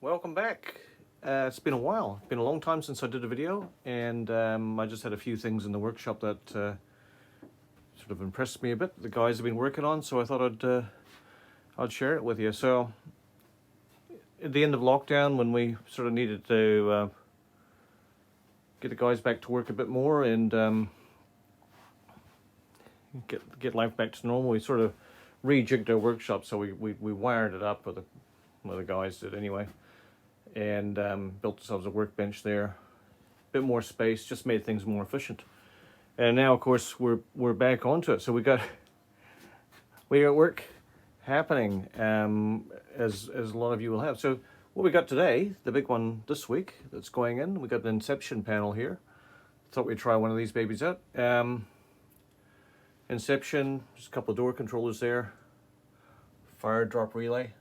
Welcome back. It's been a while. It's been a long time since I did a video, and I just had a few things in the workshop that sort of impressed me a bit. The guys have been working on, so I thought I'd share it with you. So at the end of lockdown, when we sort of needed to get the guys back to work a bit more and get life back to normal, we sort of rejigged our workshop. So we wired it up, well, the guys did anyway, and built ourselves a workbench there, a bit more space, just made things more efficient. And now, of course, we're back onto it. So we got work happening, as a lot of you will have. So what we got today, the big one this week that's going in, we got an Inception panel here. Thought we'd try one of these babies out. Inception, just a couple of door controllers there, fire drop relay,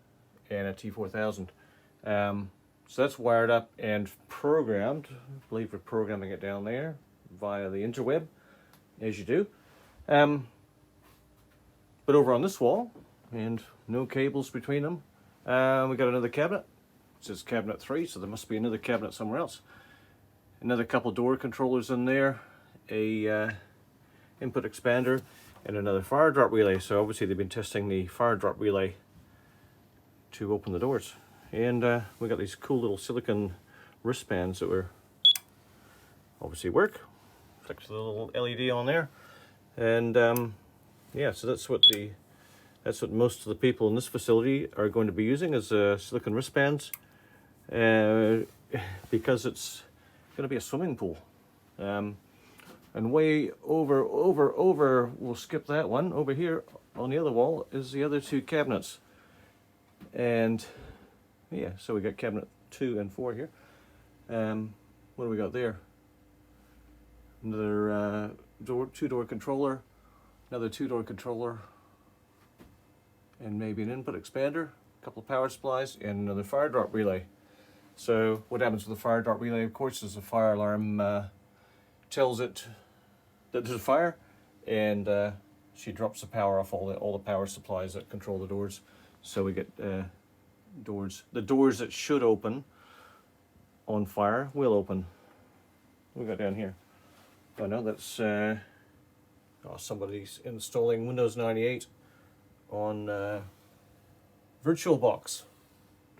and a T4000. So that's wired up and programmed. I believe we're programming it down there via the interweb, as you do. But over on this wall, and no cables between them, we got another cabinet. It says cabinet 3, so there must be another cabinet somewhere else. Another couple door controllers in there, a input expander, and another fire drop relay. So obviously they've been testing the fire drop relay to open the doors. And we got these cool little silicon wristbands that were obviously work. Fix the little LED on there, and yeah, so that's what most of the people in this facility are going to be using as silicon wristbands, because it's going to be a swimming pool. And way over, we'll skip that one. Over here on the other wall is the other two cabinets. And yeah, so we got cabinet 2 and 4 here. What do we got there? Another two-door controller, another two-door controller, and maybe an input expander, a couple of power supplies, and another fire drop relay. So what happens with the fire drop relay, of course, is the fire alarm tells it that there's a fire, and she drops the power off all the power supplies that control the doors. So we get the doors that should open on fire will open. What we got down here? Oh no, that's somebody's installing Windows 98 on VirtualBox.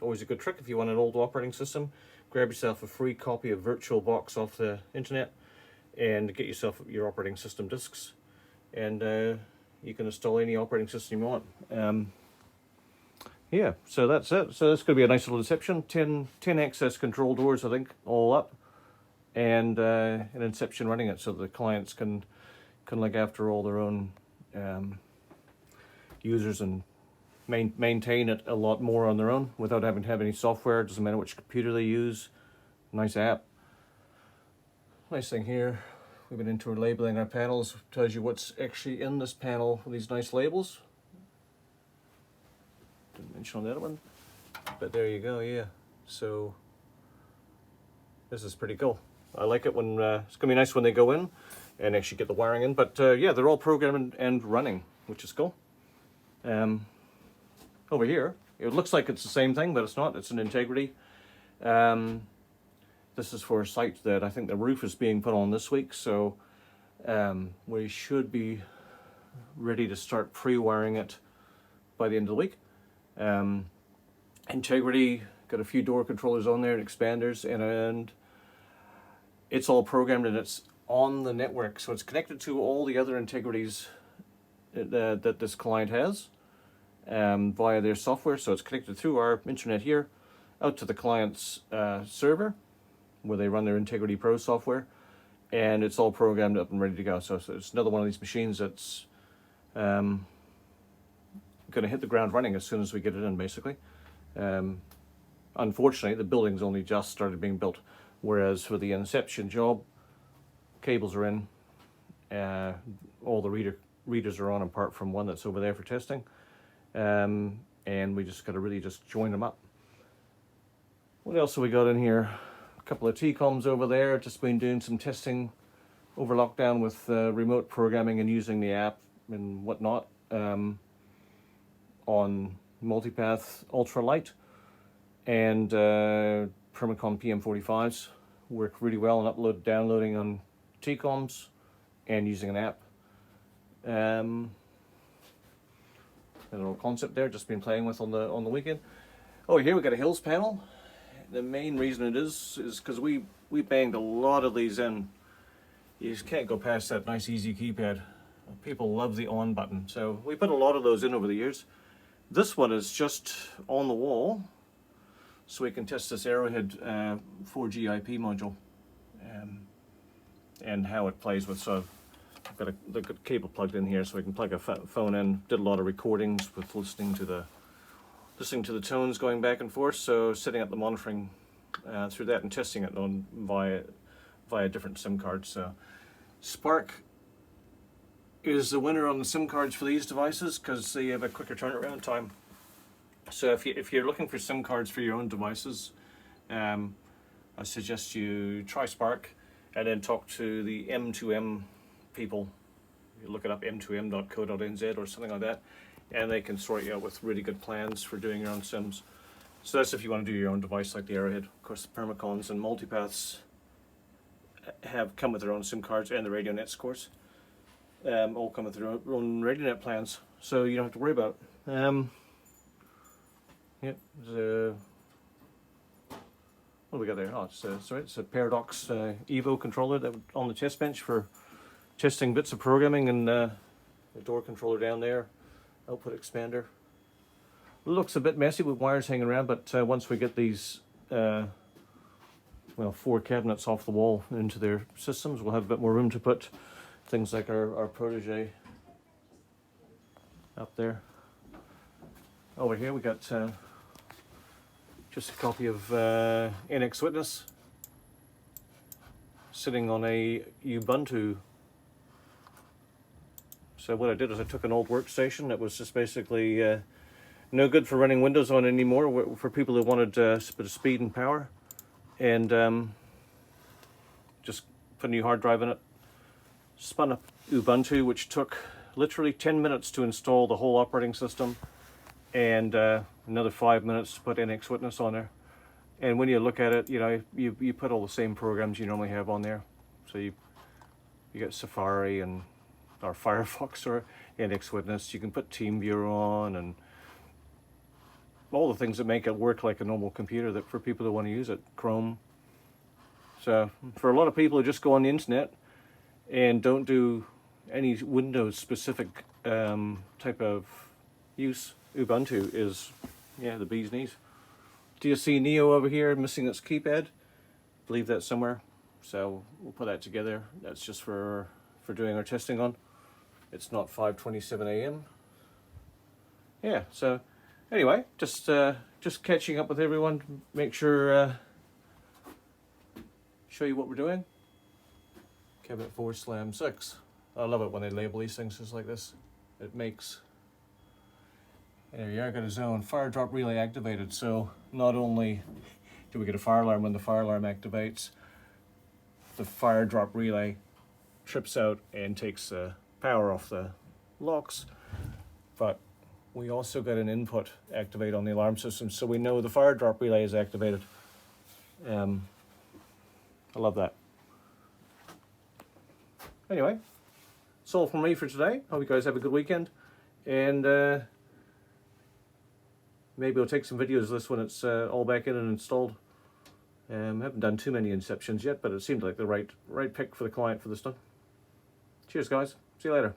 Always a good trick if you want an old operating system. Grab yourself a free copy of VirtualBox off the internet and get yourself your operating system disks, and you can install any operating system you want. Yeah, so that's it. So that's going to be a nice little Inception. 10 access control doors, I think, all up, and an Inception running it, so the clients can look after all their own users and maintain it a lot more on their own without having to have any software. It doesn't matter which computer they use. Nice app. Nice thing here, we've been into labeling our panels. Tells you what's actually in this panel with these nice labels. Didn't mention on the other one, but there you go. Yeah, so this is pretty cool. I like it when it's gonna be nice when they go in and actually get the wiring in. But yeah, they're all programmed and running, which is cool. Over here, it looks like it's the same thing, but it's not. It's an Integrity. This is for a site that I think the roof is being put on this week, so we should be ready to start pre-wiring it by the end of the week. Integrity, got a few door controllers on there and expanders, and it's all programmed and it's on the network, so it's connected to all the other Integrities that this client has via their software. So it's connected through our internet here out to the client's server where they run their Integrity Pro software, and it's all programmed up and ready to go. So it's another one of these machines that's going to hit the ground running as soon as we get it in, basically. Unfortunately, the building's only just started being built, whereas for the Inception job, cables are in, all the readers are on apart from one that's over there for testing, and we just got to really just join them up. What else have we got in here? A couple of T-coms over there, just been doing some testing over lockdown with remote programming and using the app and whatnot. On multipath ultralight, and Permacon PM45s work really well in downloading on TCOMs and using an app. A little concept there, just been playing with on the weekend. Oh, here we got a Hills panel. The main reason it is because we banged a lot of these in. You just can't go past that nice easy keypad. People love the on button, so we put a lot of those in over the years. This one is just on the wall, so we can test this Arrowhead 4G IP module and how it plays with. So I've got a cable plugged in here, so we can plug a phone in. Did a lot of recordings with listening to the tones going back and forth. So setting up the monitoring through that and testing it on via different SIM cards. So Spark is the winner on the SIM cards for these devices because they have a quicker turnaround time. So if you're looking for SIM cards for your own devices, I suggest you try Spark and then talk to the M2M people. You look it up, m2m.co.nz or something like that, and they can sort you out with really good plans for doing your own SIMs. So that's if you want to do your own device like the Arrowhead. Of course, the Permacons and Multipaths have come with their own SIM cards, and the RadioNet scores all come with their own RadioNet plans, so you don't have to worry about it. Yeah, what do we got there? Oh, it's a Paradox Evo controller that on the test bench for testing bits of programming, and the door controller down there, output expander. Looks a bit messy with wires hanging around, but once we get these 4 cabinets off the wall into their systems, we'll have a bit more room to put things like our protege up there. Over here we got just a copy of NX Witness sitting on a Ubuntu. So what I did is I took an old workstation that was just basically no good for running Windows on anymore, for people who wanted a bit of speed and power, and just put a new hard drive in it, spun up Ubuntu, which took literally 10 minutes to install the whole operating system, and another 5 minutes to put NX Witness on there. And when you look at it, you put all the same programs you normally have on there. So you get Safari or Firefox or NX Witness. You can put TeamViewer on and all the things that make it work like a normal computer, that for people who want to use it, Chrome. So for a lot of people who just go on the internet and don't do any Windows specific type of use, Ubuntu is the bee's knees. Do you see Neo over here missing its keypad? I believe that's somewhere. So we'll put that together. That's just for doing our testing on. It's not 5:27 a.m. Yeah, so anyway, just catching up with everyone. Make sure show you what we're doing. Cabinet 4 Slam 6. I love it when they label these things just like this. It makes. There you are, got a zone. Fire drop relay activated. So not only do we get a fire alarm when the fire alarm activates, the fire drop relay trips out and takes power off the locks, but we also got an input activate on the alarm system, so we know the fire drop relay is activated. I love that. Anyway, that's all from me for today. Hope you guys have a good weekend, and maybe we'll take some videos of this when it's all back in and installed. Haven't done too many Inceptions yet, but it seemed like the right pick for the client for this one. Cheers guys, see you later.